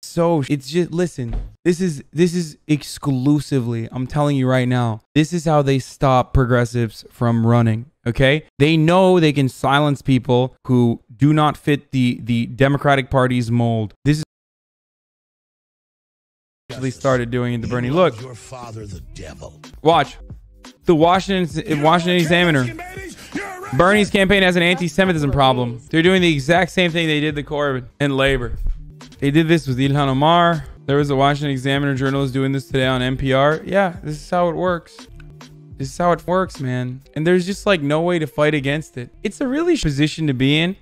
so, it's just, listen, this is exclusively, I'm telling you right now, this is how they stop progressives from running. Okay, they know they can silence people who do not fit the Democratic Party's mold. This is actually started doing it to Bernie. Look, your father, the devil. Watch the Washington Examiner. Bernie's campaign has an anti-Semitism problem. They're doing the exact same thing they did to Corbyn and Labor. They did this with Ilhan Omar. There was a Washington Examiner journalist doing this today on NPR. Yeah, this is how it works. This is how it works, man. And there's just like no way to fight against it. It's a really position to be in.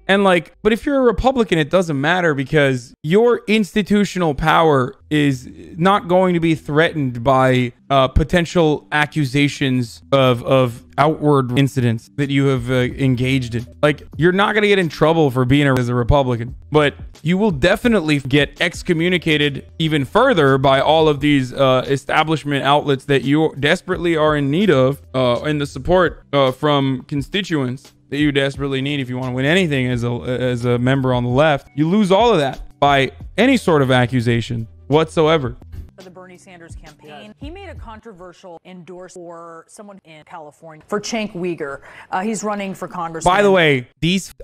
And like, but if you're a Republican, it doesn't matter because your institutional power is not going to be threatened by potential accusations of outward incidents that you have engaged in. Like, you're not going to get in trouble for being as a Republican, but you will definitely get excommunicated even further by all of these establishment outlets that you desperately are in need of and the support from constituents that you desperately need if you want to win anything as a member on the left. You lose all of that by any sort of accusation whatsoever. For the Bernie Sanders campaign, he made a controversial endorsement for someone in California, for Cenk Uygur. He's running for Congress. By the way,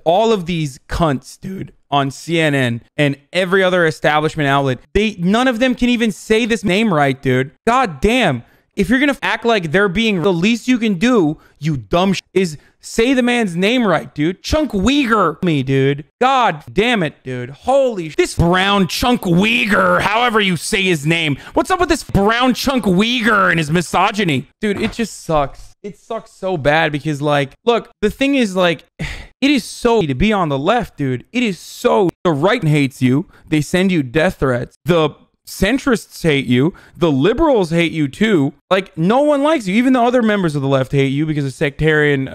all of these cunts, dude, on CNN and every other establishment outlet, none of them can even say this name right, dude. God damn. If you're going to act like they're being, the least you can do, you dumb is say the man's name right, dude. Chunk Uygur, me, dude. God damn it, dude. Holy this brown Chunk Uygur, however you say his name. What's up with this brown Chunk Uygur and his misogyny? Dude, it just sucks. It sucks so bad because, like, look, the thing is, like, it is so to be on the left, dude. It is so, the right hates you. They send you death threats. The centrists hate you. The liberals hate you too. Like, no one likes you. Even the other members of the left hate you because of sectarian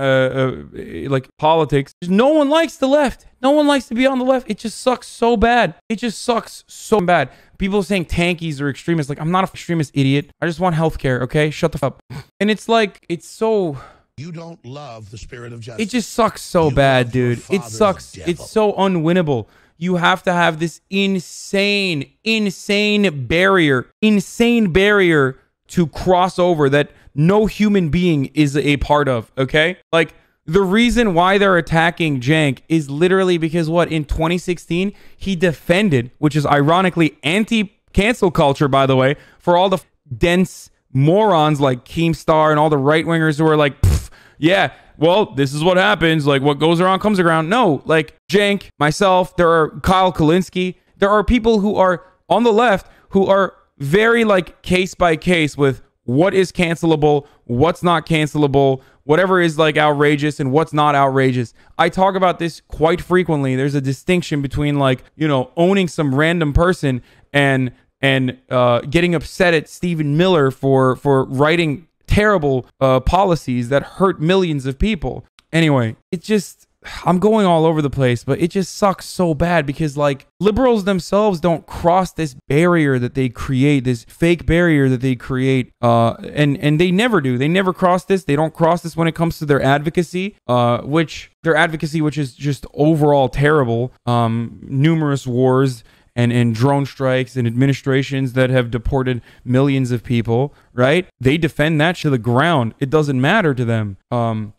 like politics. No one likes the left. No one likes to be on the left. It just sucks so bad. It just sucks so bad. People saying tankies are extremists. Like, I'm not an extremist, idiot. I just want healthcare, okay? Shut the fuck up. And it's like, it's so... You don't love the spirit of justice. It just sucks so bad, dude. It sucks. It's so unwinnable. You have to have this insane barrier to cross over that no human being is a part of, okay? Like, the reason why they're attacking Cenk is literally because what? In 2016, he defended, which is ironically anti-cancel culture, by the way, for all the dense morons like Keemstar and all the right-wingers who are like, yeah, well, this is what happens. Like, what goes around comes around. No, like Cenk, myself, there are Kyle Kulinski. There are people who are on the left who are very like case by case with what is cancelable, what's not cancelable, whatever is like outrageous and what's not outrageous. I talk about this quite frequently. There's a distinction between, like, you know, owning some random person and getting upset at Stephen Miller for writing terrible policies that hurt millions of people. Anyway, it just, I'm going all over the place, but it just sucks so bad because, like, liberals themselves don't cross this barrier that they create, this fake barrier that they create, and they never do. They never cross this. They don't cross this when it comes to their advocacy, which is just overall terrible. Numerous wars and drone strikes and administrations that have deported millions of people, right? They defend that to the ground. It doesn't matter to them.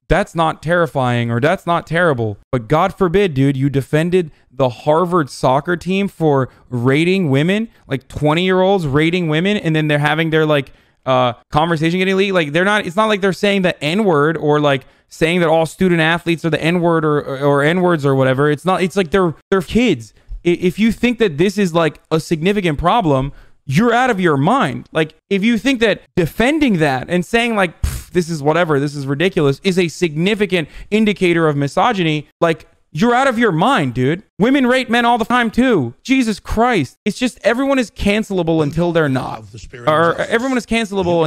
That's not terrifying or that's not terrible. But God forbid, dude, you defended the Harvard soccer team for rating women, like 20-year-olds rating women, and then they're having their, like, conversation getting leaked. Like, they're not, it's not like they're saying the N-word or like saying that all student athletes are the N-word or N-words or whatever. It's not, it's like they're kids. If you think that this is like a significant problem, you're out of your mind. Like, if you think that defending that and saying like, this is whatever, this is ridiculous, is a significant indicator of misogyny, like, you're out of your mind, dude. Women rate men all the time too. Jesus Christ. It's just everyone is cancelable until they're not. Or everyone is cancelable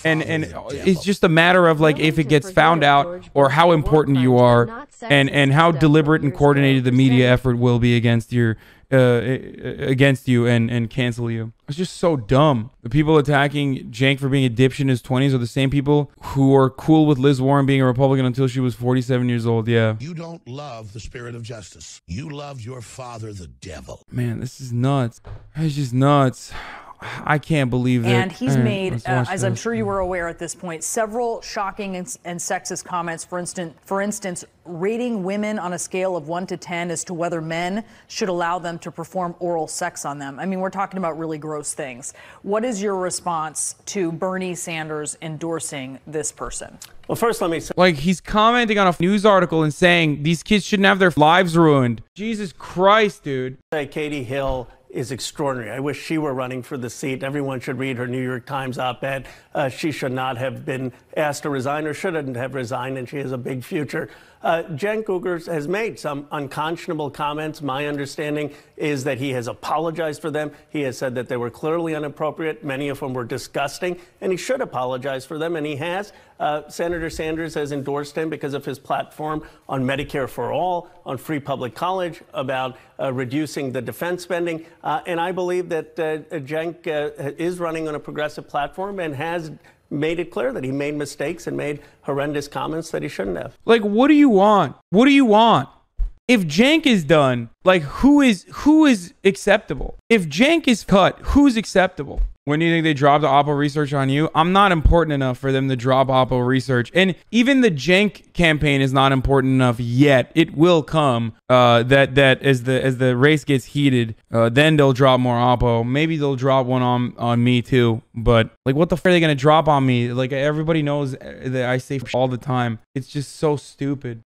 and it's just a matter of like if it gets found out or how important you are and how deliberate and coordinated the media effort will be against your against you and cancel you. It's just so dumb. The people attacking Cenk for being a dipshit in his 20s are the same people who are cool with Liz Warren being a Republican until she was 47 years old. Yeah. You don't love the spirit of justice. You love your father, the devil. Man, this is nuts. It's just nuts. I can't believe it. And he's made, as I'm sure you were aware at this point, several shocking and sexist comments. For instance, rating women on a scale of 1 to 10 as to whether men should allow them to perform oral sex on them. I mean, we're talking about really gross things. What is your response to Bernie Sanders endorsing this person? Well, first, let me say, like, he's commenting on a news article and saying these kids shouldn't have their lives ruined. Jesus Christ, dude. Katie Hill is extraordinary. I wish she were running for the seat. Everyone should read her New York Times op-ed. She should not have been asked to resign, or shouldn't have resigned, and she has a big future. Cenk Uygur has made some unconscionable comments. My understanding is that he has apologized for them. He has said that they were clearly inappropriate. Many of them were disgusting, and he should apologize for them, and he has. Senator Sanders has endorsed him because of his platform on Medicare for all, on free public college, about reducing the defense spending. And I believe that Cenk is running on a progressive platform and has made it clear that he made mistakes and made horrendous comments that he shouldn't have. Like, what do you want? What do you want? If Cenk is done, like, who is acceptable? If Cenk is cut, who's acceptable? When do you think they drop the Oppo research on you? I'm not important enough for them to drop Oppo research. And even the Cenk campaign is not important enough yet. It will come. That as the race gets heated, then they'll drop more Oppo. Maybe they'll drop one on me too. But like, what the f are they gonna drop on me? Like, everybody knows that I say all the time. It's just so stupid.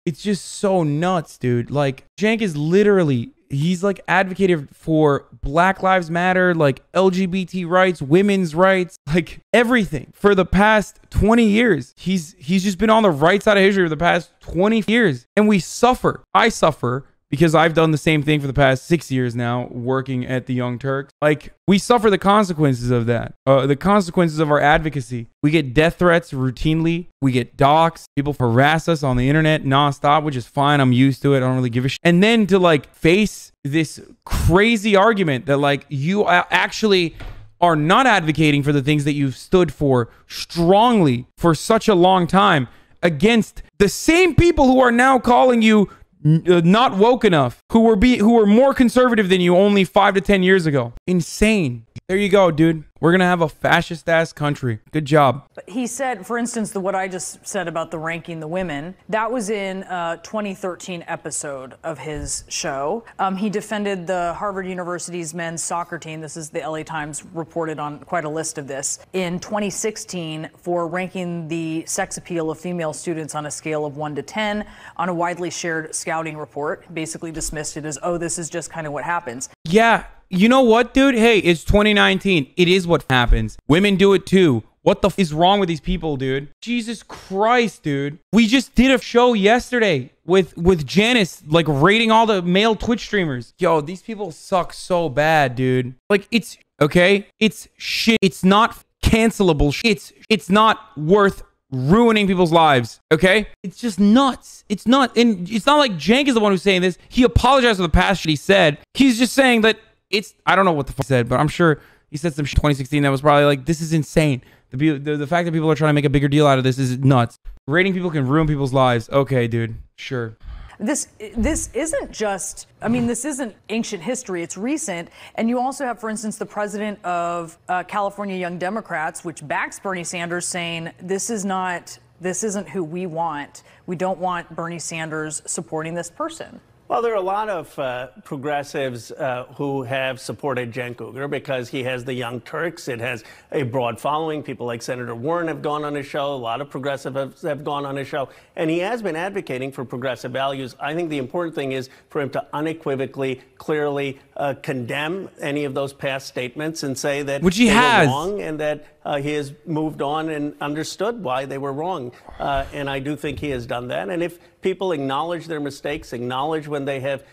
It's just so nuts, dude. Like, Cenk is literally, he's like advocated for Black Lives Matter, like LGBT rights, women's rights, like everything for the past 20 years. He's just been on the right side of history for the past 20 years. And we suffer. I suffer because I've done the same thing for the past 6 years now, working at the Young Turks. Like, we suffer the consequences of that, the consequences of our advocacy. We get death threats routinely. We get doxxed. People harass us on the internet nonstop, which is fine. I'm used to it. I don't really give a shit. And then to like face this crazy argument that like you actually are not advocating for the things that you've stood for strongly for such a long time against the same people who are now calling you not woke enough, who were more conservative than you only 5 to 10 years ago. Insane. There you go, dude. We're going to have a fascist-ass country. Good job. He said, for instance, what I just said about the ranking the women, that was in a 2013 episode of his show. He defended the Harvard University's men's soccer team. This is the LA Times reported on quite a list of this. In 2016 for ranking the sex appeal of female students on a scale of 1 to 10 on a widely shared scouting report. Basically dismissed it as, oh, this is just kind of what happens. Yeah. You know what, dude? Hey, it's 2019. It is what happens. Women do it too. What the f is wrong with these people, dude? Jesus Christ, dude. We just did a show yesterday with Janice, like, rating all the male Twitch streamers. Yo, these people suck so bad, dude. Like, it's, okay? It's shit. It's not cancelable shit. It's not worth ruining people's lives, okay? It's just nuts. It's not, and it's not like Cenk is the one who's saying this. He apologized for the past shit he said. He's just saying that it's, I don't know what the fuck he said, but I'm sure he said some shit in 2016 that was probably like, this is insane. The fact that people are trying to make a bigger deal out of this is nuts. Rating people can ruin people's lives. Okay, dude, sure. This isn't just, I mean, this isn't ancient history, it's recent. And you also have, for instance, the president of California Young Democrats, which backs Bernie Sanders, saying this isn't who we want. We don't want Bernie Sanders supporting this person. Well, there are a lot of progressives who have supported Cenk Uygur because he has the Young Turks. It has a broad following. People like Senator Warren have gone on his show. A lot of progressives have gone on his show. And he has been advocating for progressive values. I think the important thing is for him to unequivocally, clearly condemn any of those past statements and say that which he they has. were wrong and that he has moved on and understood why they were wrong. And I do think he has done that. And if people acknowledge their mistakes, acknowledge when they have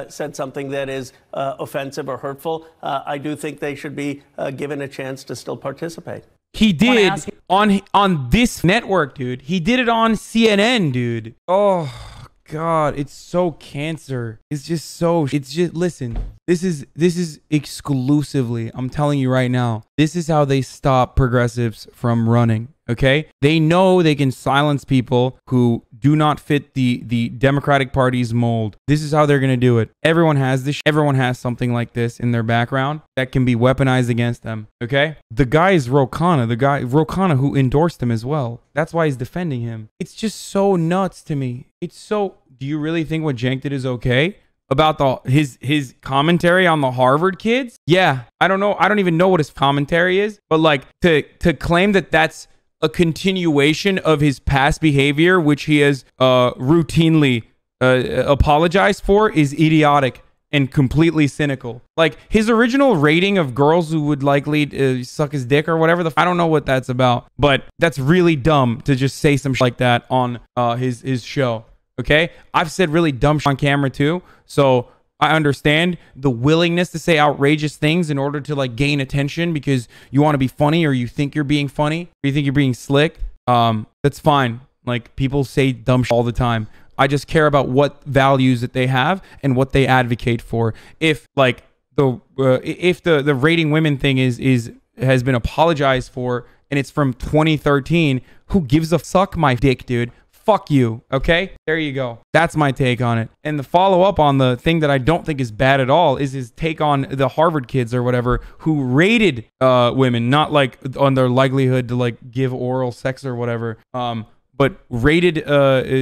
said something that is offensive or hurtful, I do think they should be given a chance to still participate. He did on this network, dude. He did it on CNN, dude. Oh, God, it's so cancer. It's just so, it's just, listen, this is exclusively, I'm telling you right now, this is how they stop progressives from running. Okay, they know they can silence people who do not fit the Democratic Party's mold. This is how they're going to do it. Everyone has this. Everyone has something like this in their background that can be weaponized against them. Okay, the guy is Rokana who endorsed him as well. That's why he's defending him. It's just so nuts to me. It's so. Do you really think what Cenk did is okay? About his commentary on the Harvard kids? Yeah, I don't know. I don't even know what his commentary is. But like to claim that that's a continuation of his past behavior, which he has routinely apologized for, is idiotic and completely cynical. Like his original rating of girls who would likely suck his dick or whatever, I don't know what that's about, but that's really dumb to just say some shit like that on his show. Okay, I've said really dumb shit on camera too, so I understand the willingness to say outrageous things in order to like gain attention because you want to be funny or you think you're being funny or you think you're being slick. That's fine. Like people say dumb shit all the time. I just care about what values that they have and what they advocate for. If like the rating women thing has been apologized for and it's from 2013, who gives a suck my dick, dude? Fuck you, okay? There you go. That's my take on it. And the follow-up on the thing that I don't think is bad at all is his take on the Harvard kids or whatever who rated women, not like on their likelihood to like give oral sex or whatever, but rated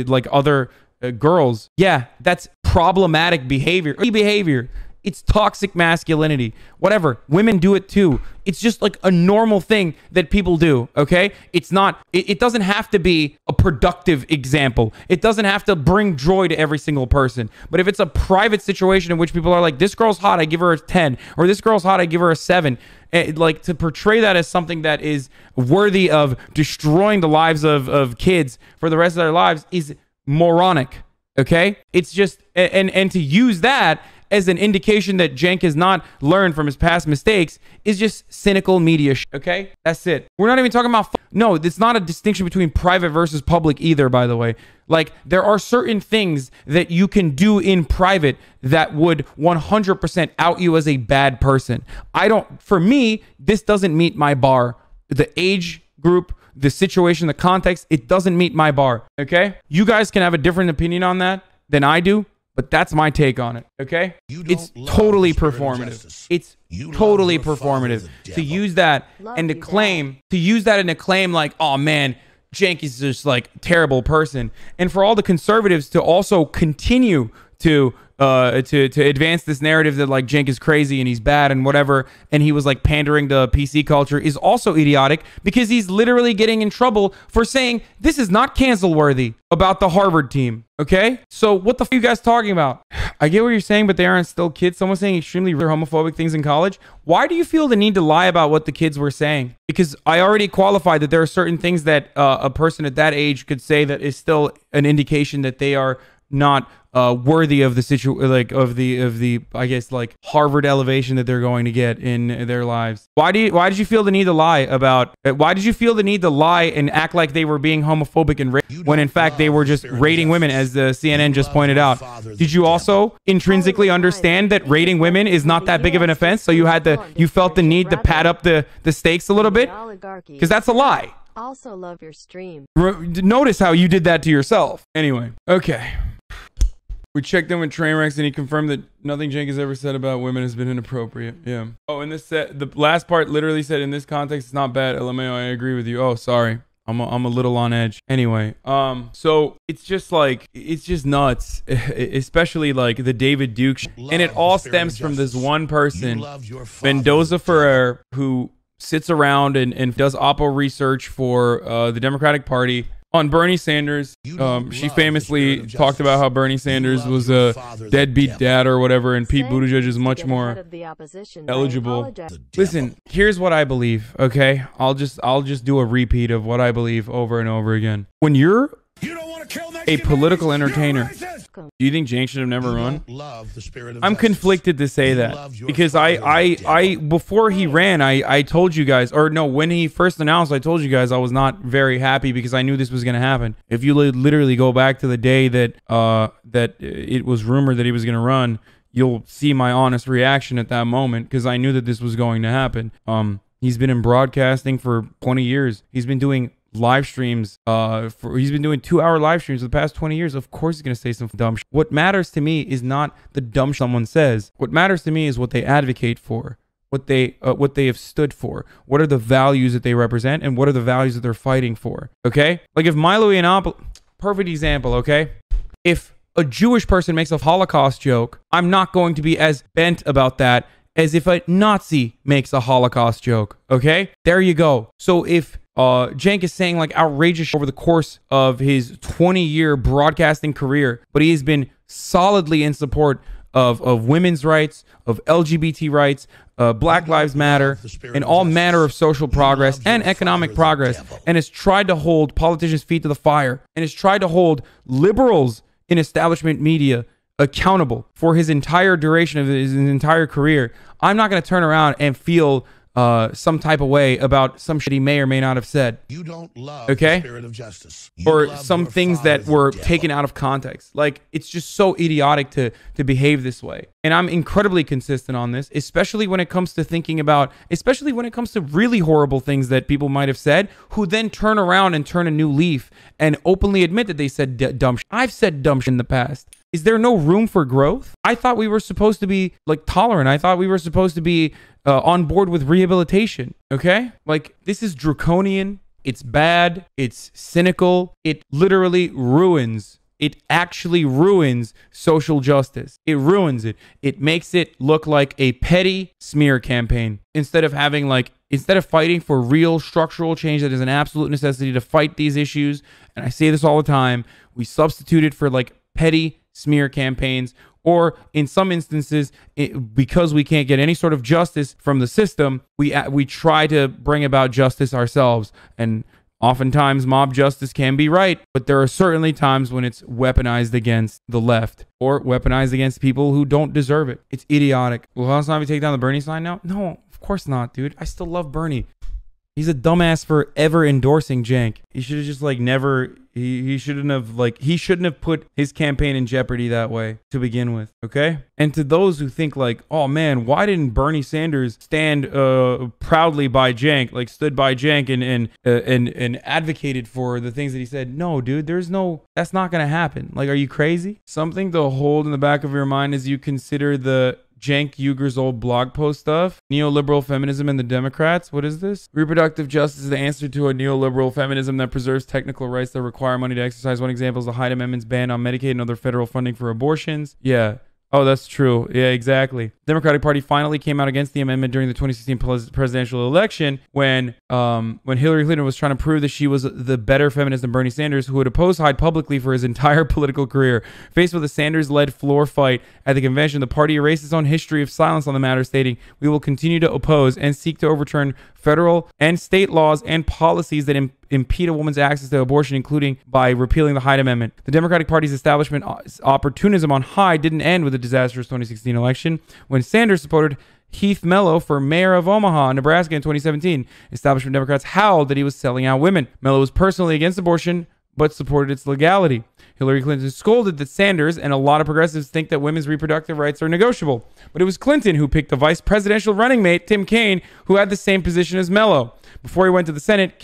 like other girls. Yeah, that's problematic behavior. It's toxic masculinity. Whatever. Women do it too. It's just like a normal thing that people do, okay? It's not, it doesn't have to be a productive example. It doesn't have to bring joy to every single person. But if it's a private situation in which people are like, this girl's hot, I give her a 10. Or this girl's hot, I give her a 7. Like to portray that as something that is worthy of destroying the lives of kids for the rest of their lives is moronic, okay? It's just, and to use that as an indication that Cenk has not learned from his past mistakes is just cynical media okay? That's it. We're not even talking about... No, it's not a distinction between private versus public either, by the way. Like, there are certain things that you can do in private that would 100% out you as a bad person. For me, this doesn't meet my bar. The age group, the situation, the context, it doesn't meet my bar, okay? You guys can have a different opinion on that than I do. But that's my take on it, okay? It's totally performative. It's totally performative to use that and to claim, like, oh man, Cenk is just like a terrible person. And for all the conservatives to also continue to advance this narrative that like Cenk is crazy and he's bad and whatever, and he was like pandering to PC culture is also idiotic because he's literally getting in trouble for saying this is not cancel worthy about the Harvard team. Okay, so what the f are you guys talking about? I get what you're saying, but they aren't still kids. Someone's saying extremely homophobic things in college. Why do you feel the need to lie about what the kids were saying? Because I already qualified that there are certain things that a person at that age could say that is still an indication that they are not worthy of the I guess like Harvard elevation that they're going to get in their lives. Why did you feel the need to lie about? Why did you feel the need to lie and act like they were being homophobic and when in fact they were just rating women, as the CNN just pointed out? Did you also intrinsically understand that rating women is not that big of an offense? So you felt the need to pad up the stakes a little bit? Because that's a lie. Also love your stream. Notice how you did that to yourself. Anyway, okay. We checked in with Trainwrecks and he confirmed that nothing Cenk has ever said about women has been inappropriate. Yeah. Oh, in this set, the last part literally said, in this context, it's not bad. LMAO, I agree with you. Oh, sorry. I'm a little on edge. Anyway, so it's just like, it's just nuts, especially like the David Duke and it all stems from this one person, Mendoza Ferrer, who sits around and does oppo research for the Democratic Party on Bernie Sanders. She famously talked about how Bernie Sanders was a deadbeat dad or whatever, and Pete Buttigieg is much more eligible. Listen, here's what I believe, okay? I'll just do a repeat of what I believe over and over again. When you're You don't want to kill a political Mexicans? entertainer. You're racist. Do you think Cenk should have never You run? don't love the spirit of I'm justice. conflicted to say You that love your because father, the I devil. before he ran, I told you guys, or no, when he first announced, I told you guys I was not very happy because I knew this was going to happen. If you literally go back to the day that that it was rumored that he was going to run, you'll see my honest reaction at that moment because I knew that this was going to happen. He's been in broadcasting for 20 years. He's been doing live streams he's been doing 2-hour live streams for the past 20 years. Of course he's going to say some dumb shit. What matters to me is not the dumb someone says. What matters to me is what they advocate for, what they have stood for, what are the values that they represent, and what are the values that they're fighting for. Okay, like if Milo Yiannopoulos, perfect example. Okay, if a Jewish person makes a Holocaust joke, I'm not going to be as bent about that as if a Nazi makes a Holocaust joke. Okay, there you go. So if Cenk is saying like outrageous shit over the course of his 20-year broadcasting career, but he has been solidly in support of women's rights, of LGBT rights, Black Lives Matter, and all manner of social progress and economic progress, and has tried to hold politicians' feet to the fire, and has tried to hold liberals in establishment media accountable for his entire duration of his entire career. I'm not going to turn around and feel some type of way about some shit he may or may not have said. You don't love Okay? the spirit of justice. You Or love some your things father, that the were devil. taken out of context. Like, it's just so idiotic to behave this way. And I'm incredibly consistent on this, especially when it comes to thinking about, especially when it comes to really horrible things that people might have said, who then turn around and turn a new leaf and openly admit that they said dumb shit. I've said dumb shit in the past. Is there no room for growth? I thought we were supposed to be like tolerant. I thought we were supposed to be on board with rehabilitation. Okay? Like, this is draconian. It's bad. It's cynical. It literally ruins. It actually ruins social justice. It ruins it. It makes it look like a petty smear campaign instead of fighting for real structural change that is an absolute necessity to fight these issues. And I say this all the time. We substitute it for like petty smear campaigns, or in some instances, because we can't get any sort of justice from the system, we try to bring about justice ourselves. And oftentimes mob justice can be right, but there are certainly times when it's weaponized against the left or weaponized against people who don't deserve it. It's idiotic. Will HasanAbi take down the Bernie sign now? No, of course not, dude. I still love Bernie. He's a dumbass for ever endorsing Cenk. He should have just like never. He shouldn't have put his campaign in jeopardy that way to begin with. Okay. And to those who think like, oh man, why didn't Bernie Sanders stand proudly by Cenk, like stood by Cenk and advocated for the things that he said? No, dude. That's not gonna happen. Like, are you crazy? Something to hold in the back of your mind as you consider the Cenk Uygur's old blog post stuff. Neoliberal feminism and the Democrats. What is this? Reproductive justice is the answer to a neoliberal feminism that preserves technical rights that require money to exercise. One example is the Hyde Amendment's ban on Medicaid and other federal funding for abortions. Yeah. Oh, that's true. Yeah, exactly. The Democratic Party finally came out against the amendment during the 2016 presidential election when Hillary Clinton was trying to prove that she was the better feminist than Bernie Sanders, who had opposed Hyde publicly for his entire political career. Faced with a Sanders-led floor fight at the convention, the party erased its own history of silence on the matter, stating, "We will continue to oppose and seek to overturn federal and state laws and policies that impede a woman's access to abortion, including by repealing the Hyde Amendment." The Democratic Party's establishment opportunism on Hyde didn't end with the disastrous 2016 election, when Sanders supported Heath Mello for mayor of Omaha, Nebraska in 2017. Establishment Democrats howled that he was selling out women. Mello was personally against abortion, but supported its legality. Hillary Clinton scolded that Sanders and a lot of progressives think that women's reproductive rights are negotiable. But it was Clinton who picked the vice presidential running mate, Tim Kaine, who had the same position as Mello. Before he went to the Senate,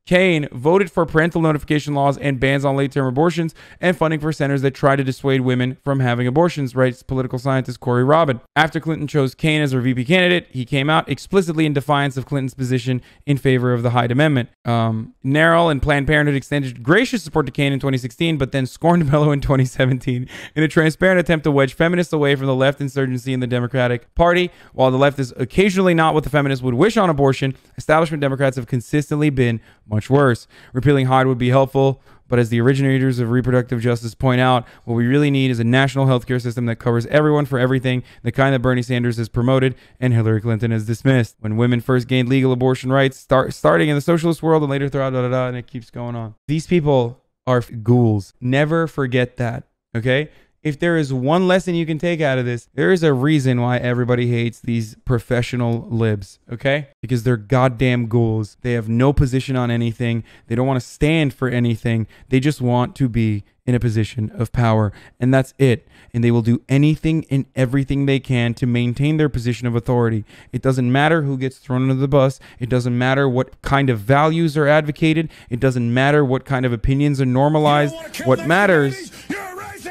Kaine voted for parental notification laws and bans on late-term abortions and funding for centers that try to dissuade women from having abortions, writes political scientist Corey Robin. After Clinton chose Kaine as her VP candidate, he came out explicitly in defiance of Clinton's position in favor of the Hyde Amendment. NARAL and Planned Parenthood extended gracious support to Kaine in 2016, but then scorned Mello in 2017 in a transparent attempt to wedge feminists away from the left insurgency in the Democratic Party. While the left is occasionally not what the feminists would wish on abortion, establishment Democrats have consistently been much worse. Repealing Hyde would be helpful, but as the originators of reproductive justice point out, what we really need is a national healthcare system that covers everyone for everything, the kind that Bernie Sanders has promoted and Hillary Clinton has dismissed. When women first gained legal abortion rights, starting in the socialist world and later throughout, and it keeps going on. These people are ghouls. Never forget that. Okay? If there is one lesson you can take out of this, there is a reason why everybody hates these professional libs, okay? Because they're goddamn ghouls. They have no position on anything. They don't want to stand for anything. They just want to be in a position of power, and that's it. And they will do anything and everything they can to maintain their position of authority. It doesn't matter who gets thrown under the bus. It doesn't matter what kind of values are advocated. It doesn't matter what kind of opinions are normalized. What matters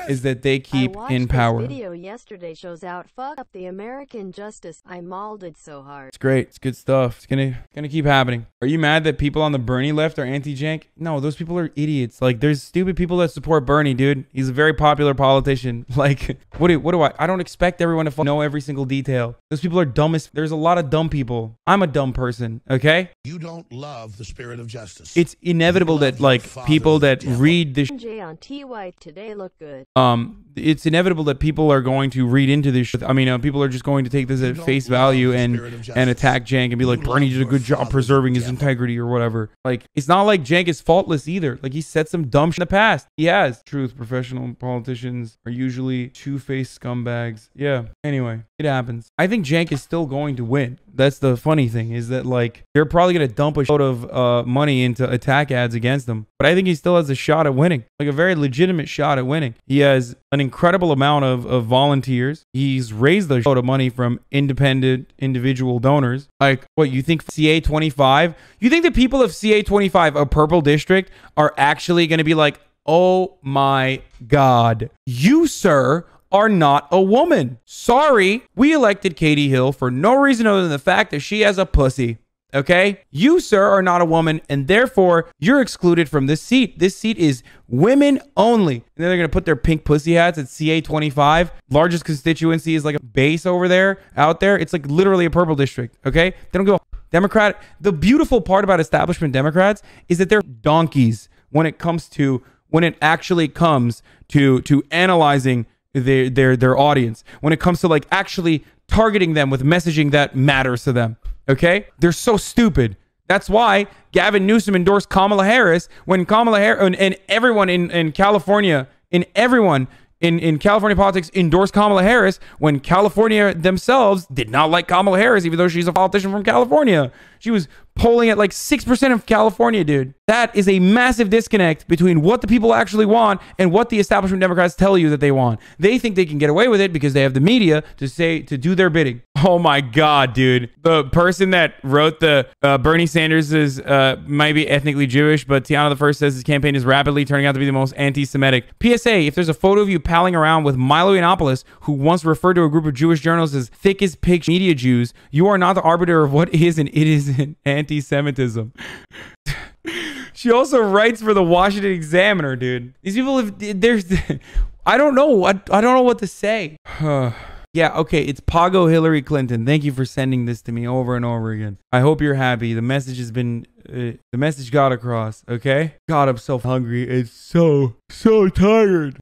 is that they keep in power. This video yesterday shows out fuck up the American justice. I mauled it so hard. It's great. It's good stuff. It's gonna keep happening. Are you mad that people on the Bernie left are anti-Cenk? No, those people are idiots. Like, there's stupid people that support Bernie, dude. He's a very popular politician. Like, what do I don't expect everyone to know every single detail. Those people are dumb as, there's a lot of dumb people. I'm a dumb person, okay? You don't love the spirit of justice. It's inevitable that, like, people that read this Jay on T-White today look good. it's inevitable that people are going to read into this. I mean, people are just going to take this at face value and attack Cenk and be like, Bernie did a good job preserving his integrity or whatever. Like, it's not like Cenk is faultless either. Like, he said some dumb shit in the past. He has. Truth, professional politicians are usually two-faced scumbags. Yeah. Anyway, it happens. I think Cenk is still going to win. That's the funny thing, is that, like, they're probably going to dump a load of money into attack ads against him. But I think he still has a shot at winning. Like, a very legitimate shot at winning. He has an incredible amount of volunteers. He's raised a load of money from independent individual donors. Like, what, you think CA25? You think the people of CA25, a purple district, are actually going to be like, oh my God, you, sir, are not a woman. Sorry, we elected Katie Hill for no reason other than the fact that she has a pussy. Okay? You, sir, are not a woman, and therefore you're excluded from this seat. This seat is women only. And then they're going to put their pink pussy hats at CA25. Largest constituency is like a base over there, out there. It's like literally a purple district. Okay? They don't go Democrat. The beautiful part about establishment Democrats is that they're donkeys when it actually comes to analyzing their audience, when it comes to like actually targeting them with messaging that matters to them. Okay, they're so stupid. That's why Gavin Newsom endorsed Kamala Harris when Kamala Harris and everyone in California, everyone in California politics endorsed Kamala Harris when California themselves did not like Kamala Harris, even though she's a politician from California. She was polling at like 6% of California, dude. That is a massive disconnect between what the people actually want and what the establishment Democrats tell you that they want. They think they can get away with it because they have the media to do their bidding. Oh my God, dude. The person that wrote the Bernie Sanders is might be ethnically Jewish, but Tiana the First says his campaign is rapidly turning out to be the most anti-Semitic. PSA, if there's a photo of you palling around with Milo Yiannopoulos, who once referred to a group of Jewish journalists as thick as pig media Jews, you are not the arbiter of what is and it isn't anti-Semitism. She also writes for the Washington Examiner, dude. These people I don't know what to say. Yeah, okay, it's Pago Hillary Clinton. Thank you for sending this to me over and over again. I hope you're happy. The message has been the message got across, okay? God, I'm so hungry. It's so tired.